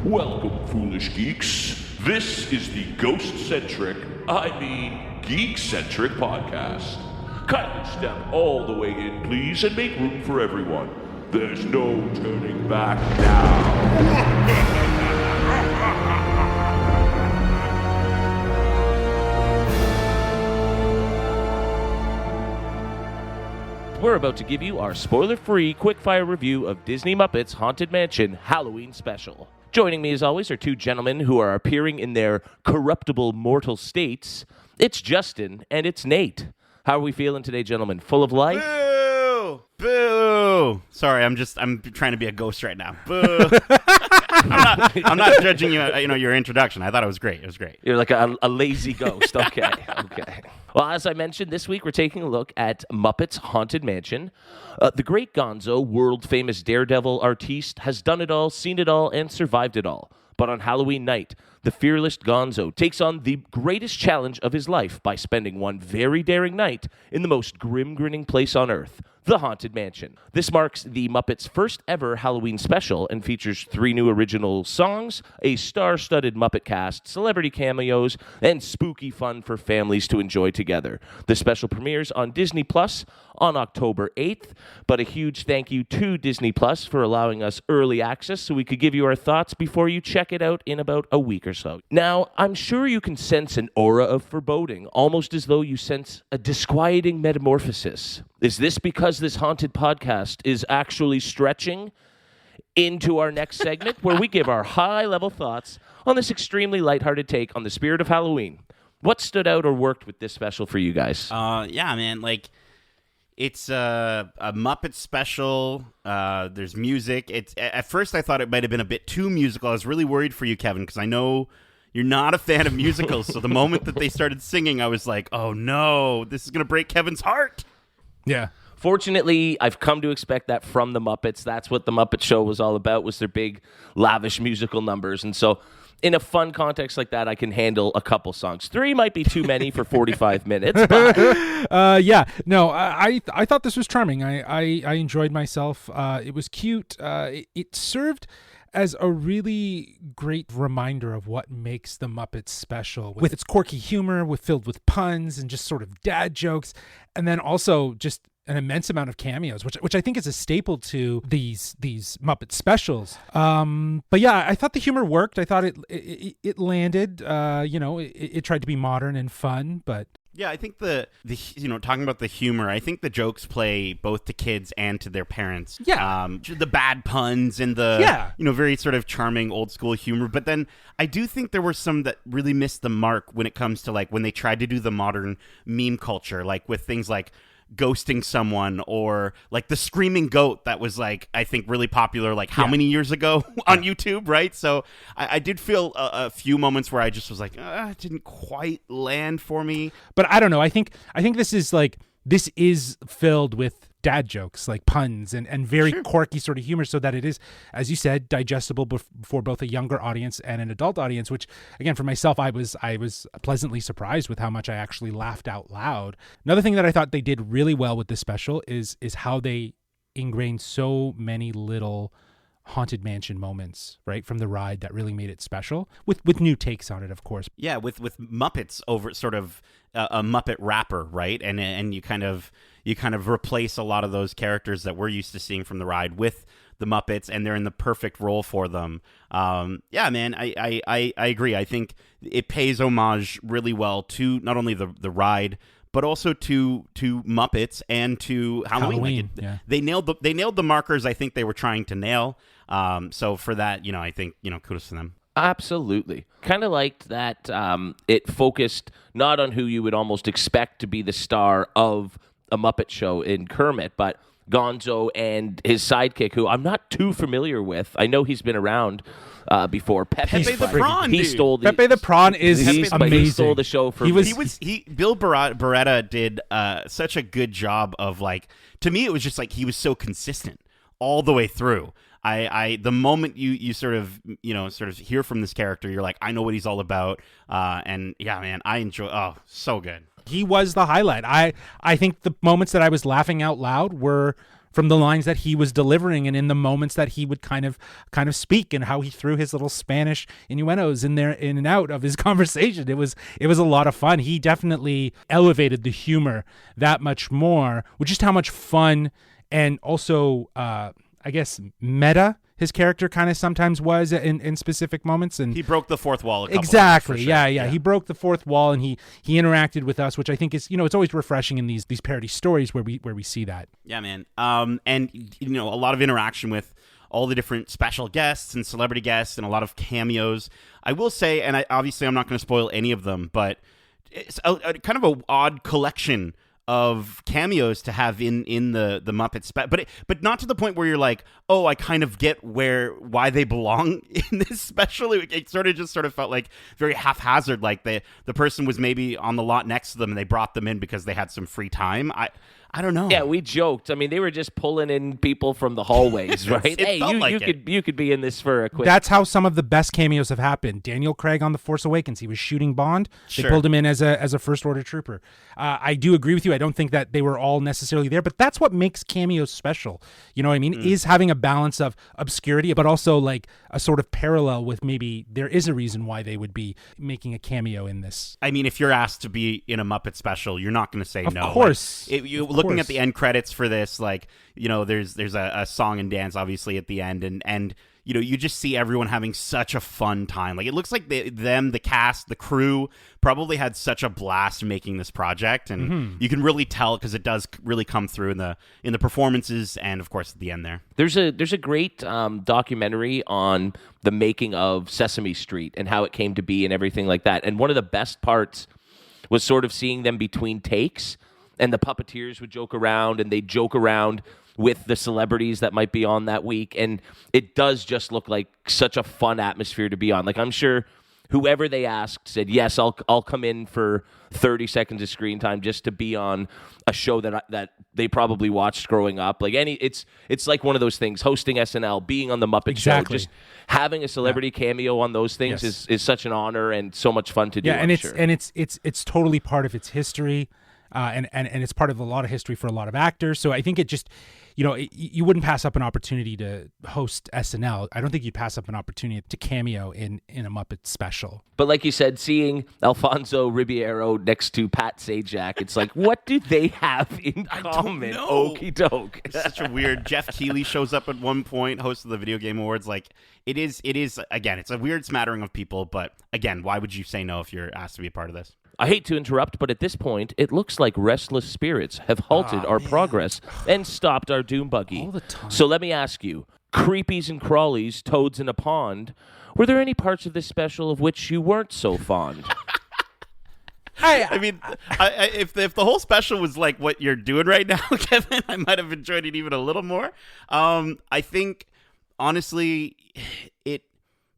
Welcome, foolish geeks. This is the Geekcentric podcast. Kindly step all the way in, please, and make room for everyone. There's no turning back now. We're about to give you our spoiler-free, quick-fire review of Disney Muppets Haunted Mansion Halloween Special. Joining me, as always, are two gentlemen who are appearing in their corruptible mortal states. It's Justin and it's Nate. How are we feeling today, gentlemen? Full of life? Boo! Boo! Sorry, I'm trying to be a ghost right now. Boo! I'm not judging your introduction. I thought it was great. It was great. You're like a lazy ghost. Okay. Well, as I mentioned, this week we're taking a look at Muppets Haunted Mansion. The great Gonzo, world-famous daredevil artiste, has done it all, seen it all, and survived it all. But on Halloween night, the fearless Gonzo takes on the greatest challenge of his life by spending one very daring night in the most grim-grinning place on Earth, the Haunted Mansion. This marks the Muppets' first ever Halloween special and features 3 new original songs, a star-studded Muppet cast, celebrity cameos, and spooky fun for families to enjoy together. The special premieres on Disney Plus on October 8th, but a huge thank you to Disney Plus for allowing us early access so we could give you our thoughts before you check it out in about a week or so. Now, I'm sure you can sense an aura of foreboding, almost as though you sense a disquieting metamorphosis. Is this because this haunted podcast is actually stretching into our next segment where we give our high-level thoughts on this extremely lighthearted take on the spirit of Halloween? What stood out or worked with this special for you guys? Yeah, man, it's a Muppet special. There's music. At first I thought it might have been a bit too musical. I was really worried for you, Kevin, because I know you're not a fan of musicals. So the moment that they started singing, I was like, oh no, this is going to break Kevin's heart. Yeah. Fortunately, I've come to expect that from the Muppets. That's what the Muppet Show was all about, was their big, lavish musical numbers. And so in a fun context like that, I can handle a couple songs. 3 might be too many for 45 minutes. But Yeah. No, I thought this was charming. I enjoyed myself. It was cute. It served as a really great reminder of what makes the Muppets special, with its quirky humor, filled with puns and just sort of dad jokes, and then also just an immense amount of cameos, which I think is a staple to these Muppet specials. But yeah, I thought the humor worked. I thought it landed. It tried to be modern and fun, but. Yeah, I think the talking about the humor, I think the jokes play both to kids and to their parents. Yeah. The bad puns and the very sort of charming old school humor. But then I do think there were some that really missed the mark when it comes to when they tried to do the modern meme culture, with things like ghosting someone, or the screaming goat that was I think really popular how many years ago on YouTube, right? So I did feel a few moments where I just was it didn't quite land for me. But I don't know. I think this is filled with dad jokes, puns and very quirky sort of humor, so that it is, as you said, digestible for both a younger audience and an adult audience, which again, for myself, I was pleasantly surprised with how much I actually laughed out loud. Another thing that I thought they did really well with this special is how they ingrained so many little Haunted Mansion moments, right, from the ride that really made it special, with new takes on it, of course. Yeah, with Muppets over sort of a Muppet rapper, right? And you kind of replace a lot of those characters that we're used to seeing from the ride with the Muppets, and they're in the perfect role for them. Yeah, man, I agree. I think it pays homage really well to not only the ride, but also to Muppets and to Halloween. They nailed the markers I think they were trying to nail. So for that, I think, kudos to them. Absolutely. Kind of liked that it focused not on who you would almost expect to be the star of a Muppet Show in Kermit, but Gonzo and his sidekick, who I'm not too familiar with. I know he's been around before. Pepe the Prawn. Pepe the Prawn is amazing. He stole the show for Bill Beretta did such a good job of to me it was just he was so consistent all the way through. The moment you sort of hear from this character, you're like, I know what he's all about. And yeah, man, I enjoy. Oh, so good. He was the highlight. I think the moments that I was laughing out loud were from the lines that he was delivering and in the moments that he would kind of speak, and how he threw his little Spanish innuendos in there, in and out of his conversation. It was a lot of fun. He definitely elevated the humor that much more, with just how much fun and also I guess meta his character kind of sometimes was in specific moments. And he broke the fourth wall a couple exactly times, for yeah, sure. yeah he broke the fourth wall, and he interacted with us, which I think is, it's always refreshing in these parody stories where we see that. Yeah, man. And a lot of interaction with all the different special guests and celebrity guests, and a lot of cameos. I will say, and I'm not going to spoil any of them, but it's a kind of a odd collection of cameos to have in the Muppets, but not to the point where you're like, oh, I kind of get why they belong in this special. It sort of felt like very haphazard, like the person was maybe on the lot next to them and they brought them in because they had some free time. I don't know. Yeah, we joked. I mean, they were just pulling in people from the hallways, right? You could be in this for a quick. That's how some of the best cameos have happened. Daniel Craig on The Force Awakens, he was shooting Bond. They pulled him in as a First Order trooper. I do agree with you. I don't think that they were all necessarily there, but that's what makes cameos special. You know what I mean? Is having a balance of obscurity, but also like a sort of parallel with maybe there is a reason why they would be making a cameo in this. I mean, if you're asked to be in a Muppet special, you're not going to say no. Of course. Looking at the end credits for this, like, there's a song and dance obviously at the end, and you just see everyone having such a fun time. Like, it looks like the cast, the crew probably had such a blast making this project, and you can really tell because it does really come through in the performances, and of course at the end there. There's a great documentary on the making of Sesame Street and how it came to be and everything like that. And one of the best parts was sort of seeing them between takes, and the puppeteers would joke around, and they'd joke around with the celebrities that might be on that week. And it does just look like such a fun atmosphere to be on. Like, I'm sure whoever they asked said, yes, I'll come in for 30 seconds of screen time just to be on a show that they probably watched growing up. Like, it's like one of those things, hosting SNL, being on the Muppet Show, just having a celebrity cameo on those things is such an honor and so much fun to do. Yeah, and it's totally part of its history. And it's part of a lot of history for a lot of actors. So I think it just, you wouldn't pass up an opportunity to host SNL. I don't think you'd pass up an opportunity to cameo in a Muppet special. But like you said, seeing Alfonso Ribeiro next to Pat Sajak, it's like, what do they have in common? Okie doke. It's such a weird. Jeff Keighley shows up at one point, host of the Video Game Awards. Like, it is again, it's a weird smattering of people. But again, why would you say no if you're asked to be a part of this? I hate to interrupt, but at this point, it looks like restless spirits have halted our progress and stopped our doom buggy. All the time. So let me ask you, creepies and crawlies, toads in a pond, were there any parts of this special of which you weren't so fond? I mean, if the whole special was like what you're doing right now, Kevin, I might have enjoyed it even a little more. I think, honestly,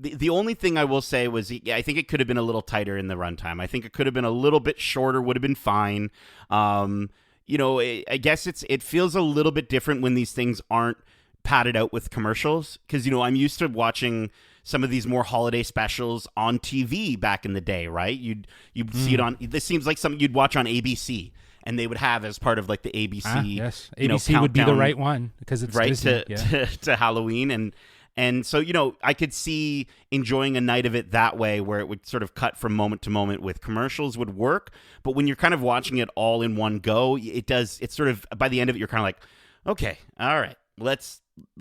The only thing I will say was, I think it could have been a little tighter in the runtime. I think it could have been a little bit shorter, would have been fine. I guess it feels a little bit different when these things aren't padded out with commercials, because, I'm used to watching some of these more holiday specials on TV back in the day, right? You'd see it on, this seems like something you'd watch on ABC. And they would have as part of like the ABC. Yes, ABC would be the right one because it's right Disney. to Halloween. And so, I could see enjoying a night of it that way, where it would sort of cut from moment to moment with commercials would work. But when you're kind of watching it all in one go, it's sort of, by the end of it, you're kind of like, okay, all right, let's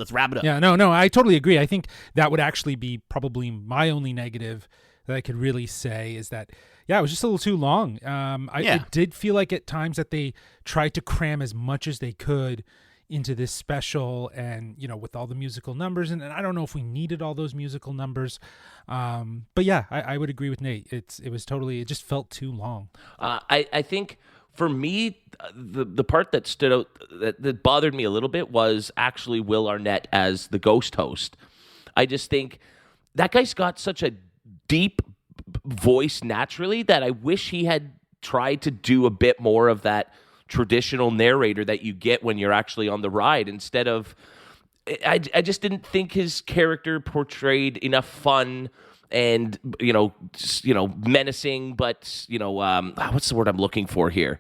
wrap it up. Yeah, no, I totally agree. I think that would actually be probably my only negative that I could really say is that, it was just a little too long. It did feel like at times that they tried to cram as much as they could into this special, and with all the musical numbers, and I don't know if we needed all those musical numbers, but yeah, I would agree with Nate. It just felt too long. I think for me, the part that stood out that bothered me a little bit was actually Will Arnett as the ghost host. I just think that guy's got such a deep voice naturally that I wish he had tried to do a bit more of that traditional narrator that you get when you're actually on the ride, instead of I just didn't think his character portrayed enough fun and menacing, but what's the word I'm looking for here?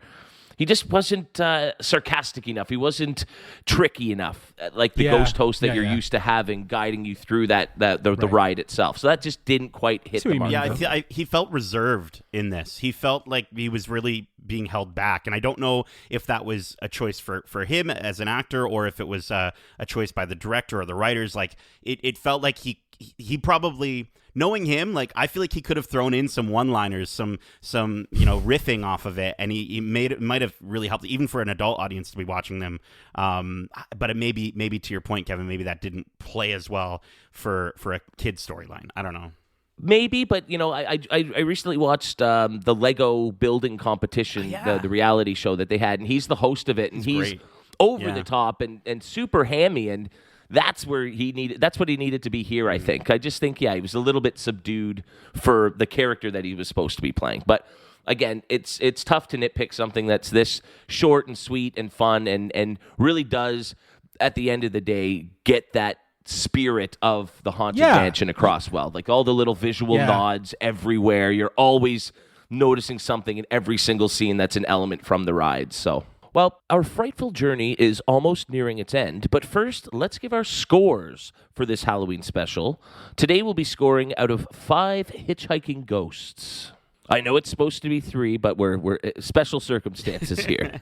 he just wasn't sarcastic enough. He wasn't tricky enough, like the Yeah. ghost host that Yeah, you're yeah. used to having, guiding you through the Right. ride itself. So that just didn't quite hit See what the you mark. mean. Yeah, he felt reserved in this. He felt like he was really being held back, and I don't know if that was a choice for him as an actor, or if it was a choice by the director or the writers. Like it felt like he probably, knowing him, like I feel like he could have thrown in some one-liners, some riffing off of it, and he might have really helped even for an adult audience to be watching them. But it maybe to your point, Kevin, maybe that didn't play as well for a kid's storyline. I don't know. Maybe, but I recently watched the Lego building competition, the reality show that they had, and he's the host of it, and he's great. over Yeah. the top and super hammy, and that's what he needed to be here. I think. I just think he was a little bit subdued for the character that he was supposed to be playing, but. Again, it's tough to nitpick something that's this short and sweet and fun and really does, at the end of the day, get that spirit of the Haunted Mansion across well. Like all the little visual nods everywhere. You're always noticing something in every single scene that's an element from the ride. So, well, our frightful journey is almost nearing its end, but first, let's give our scores for this Halloween special. Today we'll be scoring out of 5 hitchhiking ghosts. I know it's supposed to be 3, but we're special circumstances here.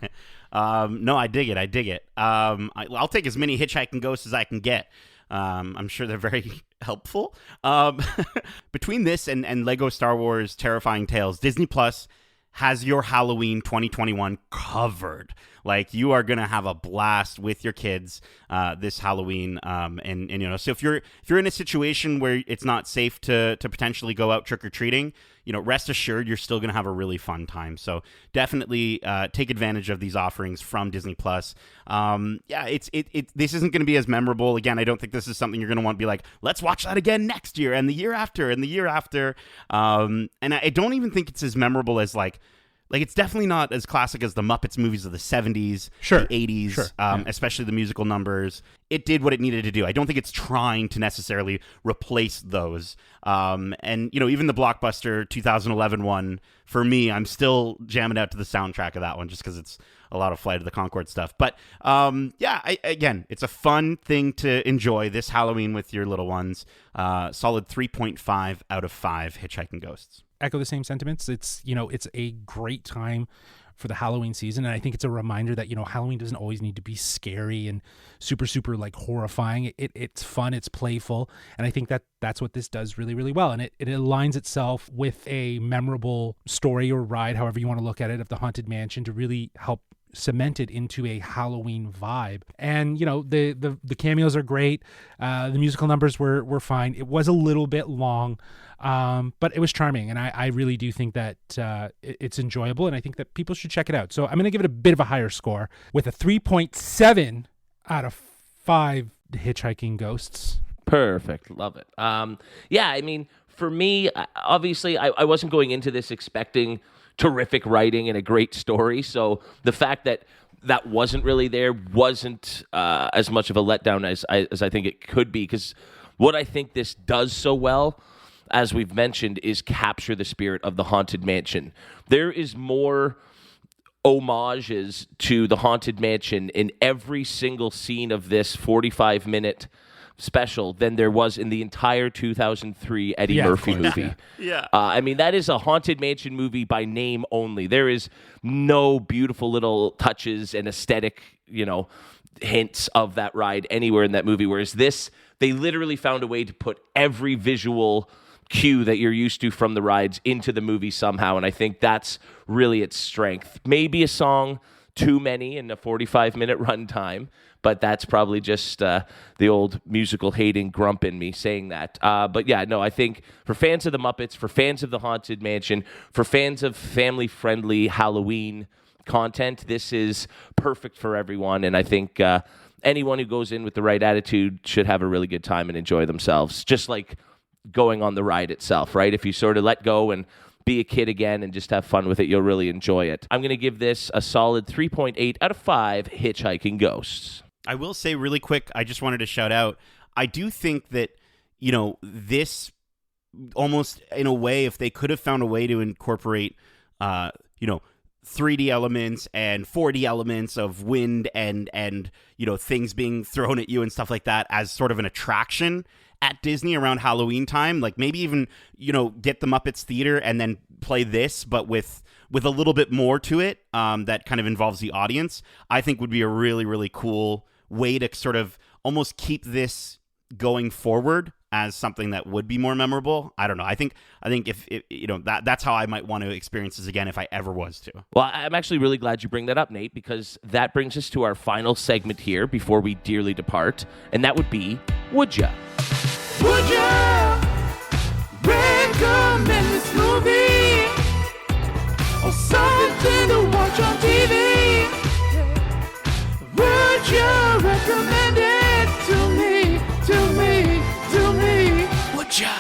No, I dig it. I'll take as many hitchhiking ghosts as I can get. I'm sure they're very helpful. Between this and Lego Star Wars Terrifying Tales, Disney Plus has your Halloween 2021 covered. Like, you are gonna have a blast with your kids this Halloween, and so if you're in a situation where it's not safe to potentially go out trick or treating, rest assured you're still gonna have a really fun time. So definitely take advantage of these offerings from Disney Plus. This isn't gonna be as memorable. Again, I don't think this is something you're gonna want to be like, let's watch that again next year and the year after and the year after. And I don't even think it's as memorable as like it's definitely not as classic as the Muppets movies of the 70s, the 80s, especially the musical numbers. It did what it needed to do. I don't think it's trying to necessarily replace those. And even the blockbuster 2011 one, for me, I'm still jamming out to the soundtrack of that one just because it's a lot of Flight of the Conchords stuff. But again, it's a fun thing to enjoy this Halloween with your little ones. Solid 3.5 out of 5 Hitchhiking Ghosts. Echo the same sentiments. It's a great time for the Halloween season, and I think it's a reminder that Halloween doesn't always need to be scary and super like horrifying. It's fun, it's playful, and I think that's what this does really, really well. And it aligns itself with a memorable story or ride, however you want to look at it, of the Haunted Mansion to really help cement it into a Halloween vibe. And the cameos are great. The musical numbers were fine. It was a little bit long, but it was charming, and I really do think that it's enjoyable, and I think that people should check it out. So I'm going to give it a bit of a higher score with a 3.7 out of 5 Hitchhiking Ghosts. Perfect. Love it. I mean, for me, obviously, I wasn't going into this expecting terrific writing and a great story. So the fact that wasn't really there wasn't as much of a letdown as I think it could be, because what I think this does so well, as we've mentioned, is capture the spirit of the Haunted Mansion. There is more homages to the Haunted Mansion in every single scene of this 45-minute special than there was in the entire 2003 Eddie Murphy movie. Yeah. I mean, that is a Haunted Mansion movie by name only. There is no beautiful little touches and aesthetic, hints of that ride anywhere in that movie. Whereas this, they literally found a way to put every visual cue that you're used to from the rides into the movie somehow. And I think that's really its strength. Maybe a song too many in a 45-minute runtime, but that's probably just the old musical hating grump in me saying that. But yeah, no, I think for fans of the Muppets, for fans of the Haunted Mansion, for fans of family-friendly Halloween content, this is perfect for everyone. And I think anyone who goes in with the right attitude should have a really good time and enjoy themselves, just like going on the ride itself, right? If you sort of let go and be a kid again and just have fun with it, you'll really enjoy it. I'm going to give this a solid 3.8 out of 5 Hitchhiking Ghosts. I will say really quick, I just wanted to shout out, I do think that, this almost in a way, if they could have found a way to incorporate, 3D elements and 4D elements of wind and things being thrown at you and stuff like that as sort of an attraction at Disney around Halloween time. Like maybe even, get the Muppets Theater and then play this, but with a little bit more to it that kind of involves the audience, I think would be a really, really cool way to sort of almost keep this going forward as something that would be more memorable. I don't know. I think if that's how I might want to experience this again if I ever was to. Well, I'm actually really glad you bring that up, Nate, because that brings us to our final segment here before we dearly depart, and that would be Would Ya? Would ya recommend this movie or something to watch on TV? Would you recommend it to me, to me, to me? Would ya?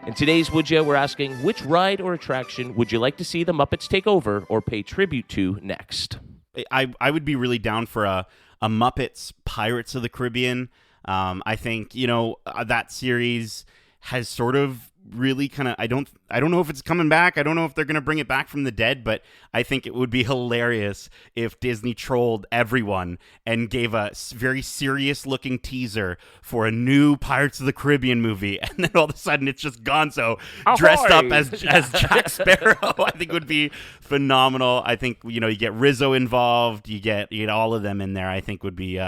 In today's Would Ya, we're asking, which ride or attraction would you like to see the Muppets take over or pay tribute to next? I would be really down for a Muppets Pirates of the Caribbean. I think, that series has sort of really kind of, I don't know if it's coming back. I don't know if they're going to bring it back from the dead, but I think it would be hilarious if Disney trolled everyone and gave a very serious looking teaser for a new Pirates of the Caribbean movie. And then all of a sudden it's just Gonzo dressed up as Jack Sparrow. I think would be phenomenal. I think, you get Rizzo involved. You get all of them in there. I think would be,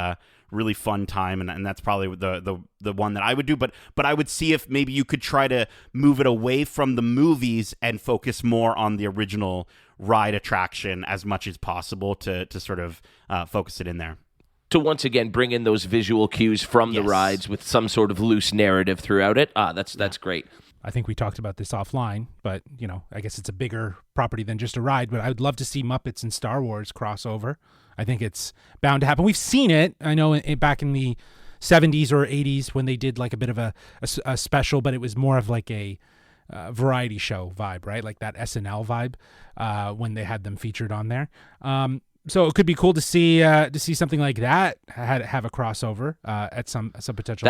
really fun time, and that's probably the one that I would do, but I would see if maybe you could try to move it away from the movies and focus more on the original ride attraction as much as possible to sort of focus it in there. To once again bring in those visual cues from the rides with some sort of loose narrative throughout it. That's great. I think we talked about this offline, but, I guess it's a bigger property than just a ride, but I would love to see Muppets and Star Wars crossover. I think it's bound to happen. We've seen it, I know, back in the 70s or 80s when they did like a bit of a special, but it was more of like a variety show vibe, right? Like that SNL vibe when they had them featured on there. So it could be cool to see something like that have a crossover at some potential.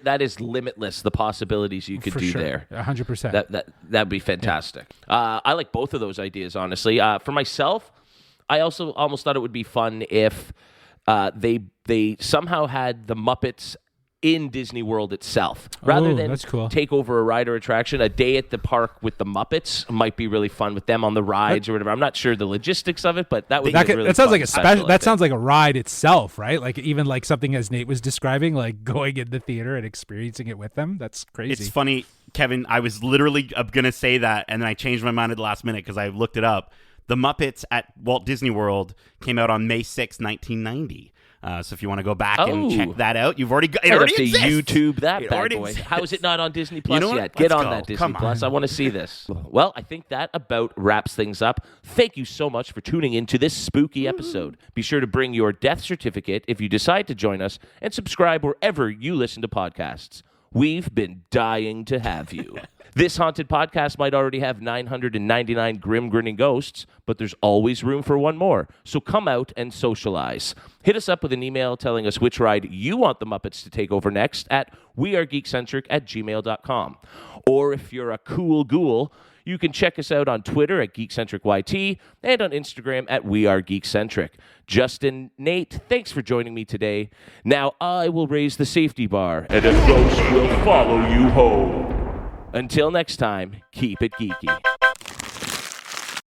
That is limitless. The possibilities you could do there. 100%. That'd be fantastic. Yeah. I like both of those ideas, honestly. For myself, I also almost thought it would be fun if they somehow had the Muppets in Disney World itself. Rather than take over a ride or attraction, a day at the park with the Muppets might be really fun with them on the rides or whatever. I'm not sure the logistics of it, but that would be really that sounds fun like a special. That sounds like a ride itself, right? Like even like something as Nate was describing, like going in the theater and experiencing it with them. That's crazy. It's funny, Kevin. I was literally going to say that, and then I changed my mind at the last minute because I looked it up. The Muppets at Walt Disney World came out on May 6, 1990. So if you want to go back and check that out, you've already got it. Already exists. YouTube that bad boy. How is it not on Disney Plus yet? Get on that Disney Plus. I want to see this. Well, I think that about wraps things up. Thank you so much for tuning into this spooky episode. Be sure to bring your death certificate if you decide to join us, and subscribe wherever you listen to podcasts. We've been dying to have you. This haunted podcast might already have 999 grim grinning ghosts, but there's always room for one more. So come out and socialize. Hit us up with an email telling us which ride you want the Muppets to take over next at wearegeekcentric@gmail.com. Or if you're a cool ghoul, you can check us out on Twitter at GeekcentricYT and on Instagram at WeAreGeekcentric. Justin, Nate, thanks for joining me today. Now I will raise the safety bar, and a ghost will follow you home. Until next time, keep it geeky.